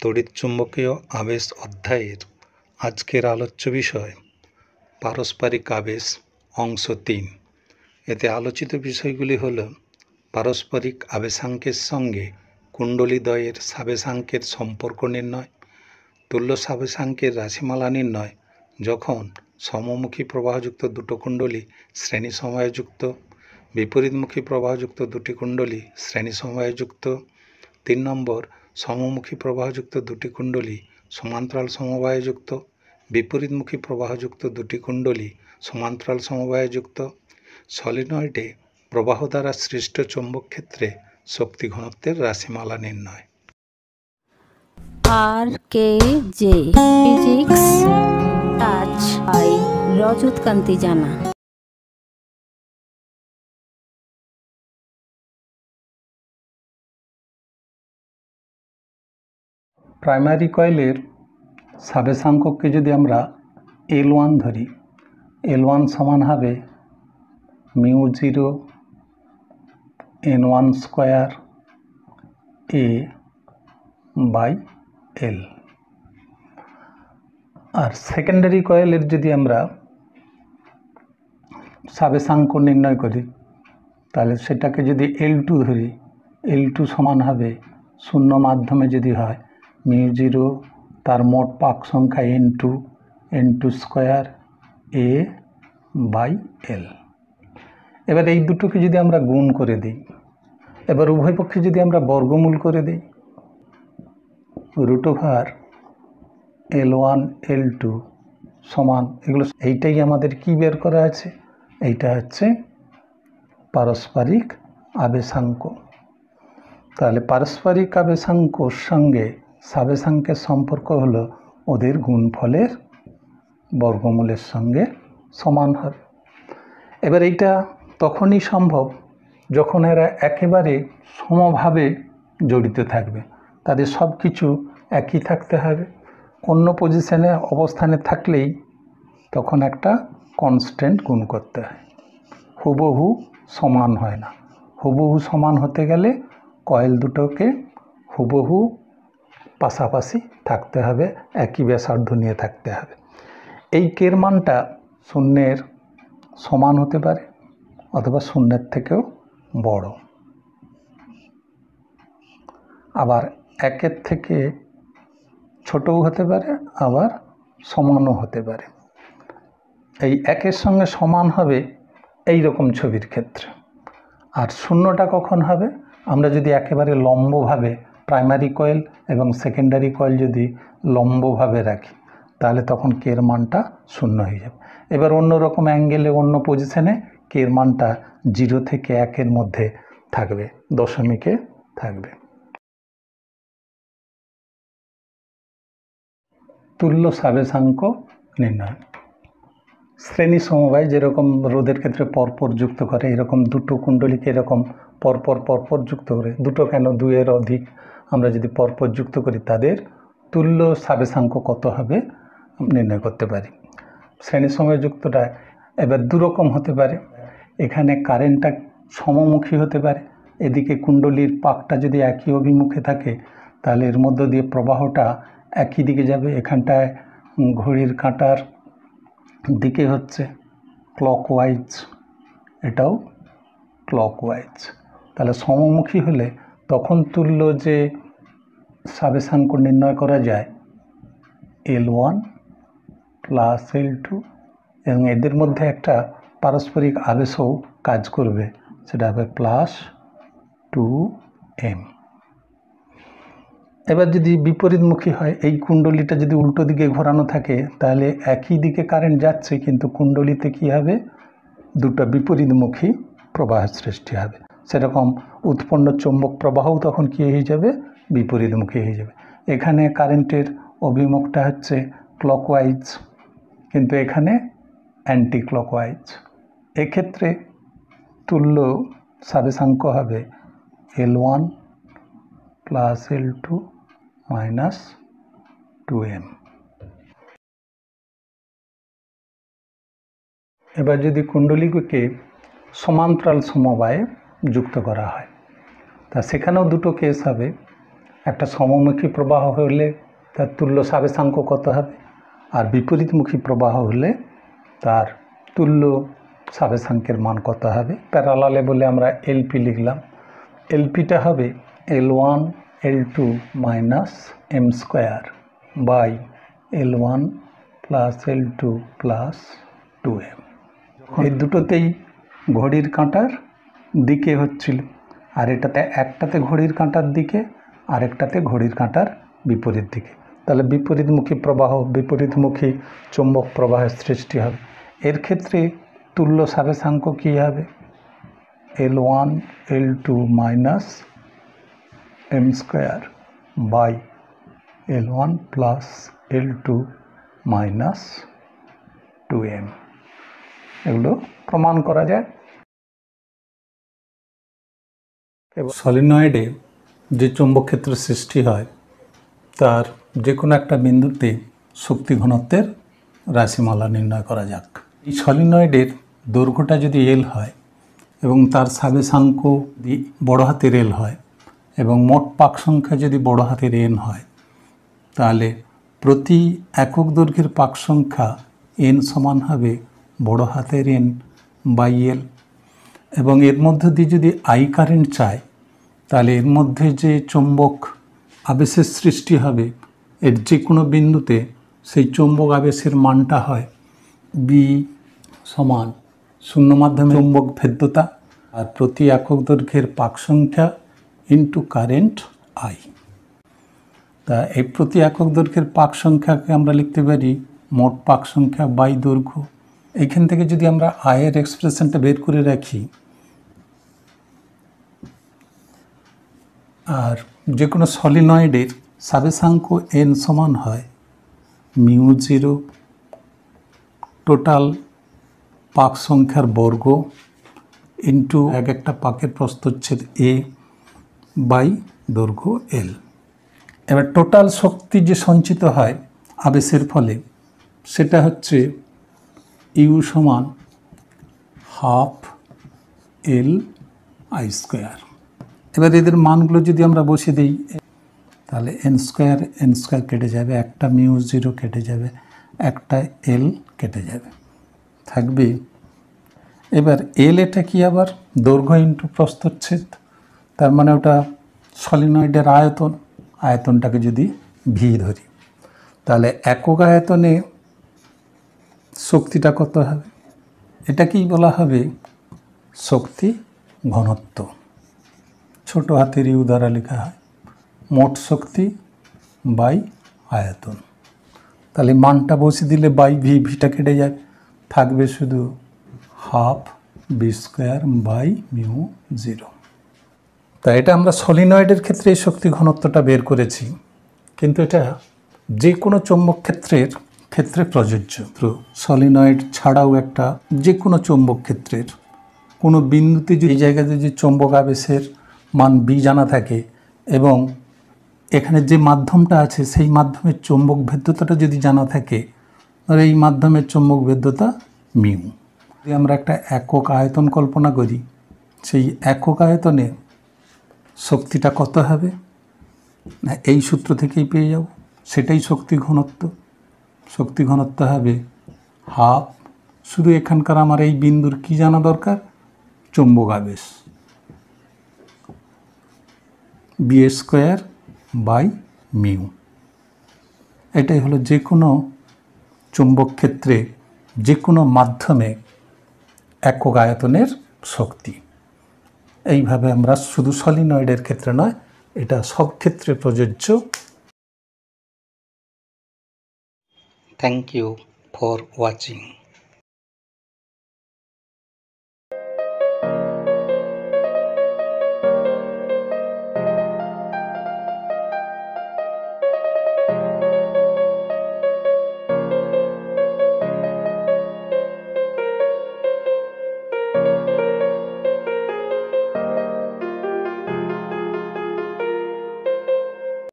তড়িৎচুম্বকীয় আবেশ অধ্যায়ের আজকের আলোচ্য বিষয় পারস্পরিক আবেশ অংশ ৩। এতে আলোচিত বিষয়গুলি হল পারস্পরিক আবেশাঙ্কের সঙ্গে কুণ্ডলীদ্বয়ের সাবেশাঙ্কের সম্পর্ক নির্ণয়, তুল্য সাবেশাঙ্কের রাশিমালা নির্ণয় যখন সমমুখী প্রবাহযুক্ত দুটো কুণ্ডলী শ্রেণী সমবায়যুক্ত, বিপরীতমুখী প্রবাহযুক্ত দুটি কুণ্ডলী শ্রেণী সমবায়যুক্ত। ৩ নম্বর, সমমুখী প্রবাহযুক্ত দুটি কুণ্ডলী সমান্তরাল সমবায়যুক্ত, বিপরীতমুখী প্রবাহযুক্ত দুটি কুণ্ডলী সমান্তরাল সমবায়যুক্ত। সলিনয়েডে প্রবাহ দ্বারা সৃষ্ট চৌম্বক ক্ষেত্রে শক্তি ঘনত্বের রাশিমালা নির্ণয়। RKJ physics touch by Rajat Kanti জানা। প্রাইমারি কয়েলের সাবেশাঙ্ককে যদি আমরা L1 ধরি, L1 সমান হবে μ0 N1 square A by L। আর সেকেন্ডারি কয়েলের যদি আমরা সাবেশাঙ্ক নির্ণয় করি তাহলে সেটাকে যদি L2 ধরি, L2 সমান হবে শূন্য মাধ্যমে যদি হয় μ0 তার মোট পাক সংখ্যা N2 square A by L। এবার এই দুটোকে যদি আমরা গুণ করে দিই, এবার উভয় পক্ষে যদি আমরা বর্গমূল করে দিই, √ওভার L1 L2 সমান এগুলো, এইটাই আমাদের কি বের করা আছে, এইটা হচ্ছে পারস্পরিক আবেশাঙ্ক। তাহলে পারস্পরিক আবেশাঙ্কর সঙ্গে সাবেশাঙ্কের সম্পর্ক হলো ওদের গুণফলের বর্গমূলের সঙ্গে সমান হবে। এবার এইটা তখনই সম্ভব যখন এরা একেবারে সমভাবে জড়িত থাকবে, তাদের সব কিছু একই থাকতে হবে। অন্য পজিশনে অবস্থানে থাকলেই তখন একটা কনস্ট্যান্ট গুণ করতে হয়, হুবহু সমান হয় না। হুবহু সমান হতে গেলে কয়েল দুটোকে হুবহু পাশাপাশি থাকতে হবে, একই ব্যাসার্ধ নিয়ে থাকতে হবে। এই কের মানটা শূন্যের সমান হতে পারে অথবা শূন্যের থেকেও বড়, আবার একের থেকে ছোটও হতে পারে, আবার সমানও হতে পারে। এই একের সঙ্গে সমান হবে এই রকম ছবির ক্ষেত্রে। আর শূন্যটা কখন হবে, আমরা যদি একেবারে লম্বভাবে প্রাইমারি কয়েল এবং সেকেন্ডারি কয়েল যদি লম্বভাবে রাখি তাহলে তখন কের মানটা শূন্য হয়ে যাবে। এবার অন্য রকম অ্যাঙ্গেলে অন্য পজিশনে কের মানটা 0 থেকে 1-এর মধ্যে থাকবে, দশমিকে থাকবে। তুল্য সাবেশাঙ্ক নির্ণয়। শ্রেণী সমবায় যেরকম রোধের ক্ষেত্রে পরপর যুক্ত করে, এরকম দুটো কুণ্ডলীকে এরকম পরপর যুক্ত করে, দুটো কেন 2-এর অধিক আমরা যদি পরপর যুক্ত করি তাদের তুল্য সাবেশাঙ্ক কত হবে নির্ণয় করতে পারি। শ্রেণী সমবায় যুক্তটা এবার দুরকম হতে পারে। এখানে কারেন্টটা সমমুখী হতে পারে, এদিকে কুণ্ডলীর পাকটা যদি একই অভিমুখে থাকে তাহলে এর মধ্য দিয়ে প্রবাহটা একই দিকে যাবে। এখানটায় ঘড়ির কাঁটার দিকে হচ্ছে ক্লকওয়াইজ, এটাও ক্লকওয়াইজ। তাহলে সমমুখী হলে তখন তুল্য যে সাবেশাঙ্ক নির্ণয় করা যায় L1 প্লাস L2, এবং এদের মধ্যে একটা পারস্পরিক আবেশও কাজ করবে, সেটা হবে +2m। এবার যদি বিপরীতমুখী হয়, এই কুণ্ডলীটা যদি উল্টো দিকে ঘোরানো থাকে তাহলে একই দিকে কারেন্ট যাচ্ছে, কিন্তু কুণ্ডলীতে কী হবে, দুটো বিপরীতমুখী প্রবাহ সৃষ্টি হবে। সেরকম উৎপন্ন চৌম্বক প্রবাহও তখন কী হয়ে যাবে, বিপরীতমুখী হয়ে যাবে। এখানে কারেন্টের অভিমুখটা হচ্ছে ক্লকওয়াইজ, কিন্তু এখানে অ্যান্টি ক্লকওয়াইজ। এক্ষেত্রে তুল্য সাবেশাঙ্ক হবে L1 plus L2 minus 2m। এবার যদি কুণ্ডলীকে সমান্তরাল সমবায়ে যুক্ত করা হয় তা সেখানেও দুটো কেস হবে। একটা সমমুখী প্রবাহ হলে তার তুল্য সাবেশাঙ্ক কত হবে, আর বিপরীতমুখী প্রবাহ হলে তার তুল্য সাবেশাঙ্কের মান কত হবে। প্যারালালে বলে আমরা এলপি লিখলাম। এলপিটা হবে L1 L2 minus M square by L1 plus L2 plus 2m। এই দুটোতেই ঘড়ির কাঁটার দিকে হচ্ছিল, আর এটাতে একটাতে ঘড়ির কাঁটার দিকে, আরেকটাতে ঘড়ির কাঁটার বিপরীত দিকে। তাহলে বিপরীতমুখী প্রবাহ, বিপরীতমুখী চৌম্বক প্রবাহের সৃষ্টি হবে। এর ক্ষেত্রে তুল্য সাবেশাঙ্ক কী হবে? L1 L2 minus M square by L1 plus L2 minus 2m। এগুলো প্রমাণ করা যায়। সলিনয়েডে যে চৌম্বক ক্ষেত্র সৃষ্টি হয় তার যে কোনো একটা বিন্দুতে শক্তি ঘনত্বের রাশিমালা নির্ণয় করা যাক। এই সলিনয়েডের দৈর্ঘ্যটা যদি এল হয় এবং তার সাবেশাঙ্ক যদি বড় হাতের এল হয় এবং মোট পাক সংখ্যা যদি বড় হাতের এন হয়, তাহলে প্রতি একক দৈর্ঘ্যের পাক সংখ্যা এন সমান হবে বড় হাতের এন বাই এল। এবং এর মধ্যে দিয়ে যদি আই কারেন্ট চায়, তাহলে এর মধ্যে যে চৌম্বক আবেশের সৃষ্টি হবে এর যে কোনো বিন্দুতে সেই চৌম্বক আবেশের মানটা হয় বি সমান শূন্য মাধ্যমে চৌম্বক ভেদ্যতা আর প্রতি একক দৈর্ঘ্যের পাক সংখ্যা ইন্টু কারেন্ট আই। তা এই প্রতি একক দৈর্ঘ্যের পাক সংখ্যাকে আমরা লিখতে পারি মোট পাক সংখ্যা বাই দৈর্ঘ্য। এইখান থেকে যদি আমরা আয়ের এক্সপ্রেশনটা বের করে রাখি, আর যে কোনো সলিনয়েডের সাবেশাঙ্ক এন সমান হয় মিউ জিরো টোটাল পাক সংখ্যার বর্গ ইন্টু এক একটা পাকের প্রস্থচ্ছেদ এ বাই দৈর্ঘ্য এল। এবার টোটাল শক্তি যে সঞ্চিত হয় আবেশের ফলে সেটা হচ্ছে ইউ সমান হাফ এল আই স্কোয়ার। এবার এদের মানগুলো যদি আমরা বসিয়ে দিই, তাহলে এন স্কোয়ার কেটে যাবে, একটা মিউ জিরো কেটে যাবে, একটা এল কেটে যাবে, থাকবে। এবার এল এটা কি আবার দৈর্ঘ্য ইন্টু প্রস্থচ্ছেদ, তার মানে ওটা সলিনয়েডের আয়তন। আয়তনটাকে যদি ভি ধরি, তাহলে একক আয়তনে শক্তিটা কত হবে? এটাকেই বলা হবে শক্তি ঘনত্ব। ছোট হাতের ইউ দ্বারা লেখা হয় মোট শক্তি বাই আয়তন। তাহলে মানটা বসে দিলে বাই ভি, ভিটা কেটে যাবে, থাকবে শুধু half B square by mu zero. তাই এটা আমরা সলিনয়েডের ক্ষেত্রে এই শক্তি ঘনত্বটা বের করেছি, কিন্তু এটা যে কোনো চৌম্বক ক্ষেত্রে প্রযোজ্য। সলিনয়েড ছাড়াও একটা যে কোনো চৌম্বক ক্ষেত্রের কোনো বিন্দুতে যদি এই জায়গাতে যদি চৌম্বক আবেশের মান বি জানা থাকে এবং এখানে যে মাধ্যমটা আছে সেই মাধ্যমের চৌম্বক ভেদ্যতাটা যদি জানা থাকে, তাহলে এই মাধ্যমের চৌম্বক ভেদ্যতা মিউ। যদি আমরা একটা একক আয়তন কল্পনা করি, সেই একক আয়তনে শক্তিটা কত হবে না এই সূত্র থেকেই পেয়ে যাব, সেটাই শক্তি ঘনত্ব। শক্তি ঘনত্ব হবে হাফ, শুধু এখানকার আমার এই বিন্দুর কি জানা দরকার? চৌম্বক আবেশ, বি স্কোয়ার বাই মিউ। এটাই হলো যে কোনো চৌম্বক ক্ষেত্রে যে কোনো মাধ্যমে একক আয়তনের শক্তি। এইভাবে আমরা শুধু সলিনয়েডের ক্ষেত্রে নয়, এটা সব ক্ষেত্রে প্রযোজ্য। Thank you for watching.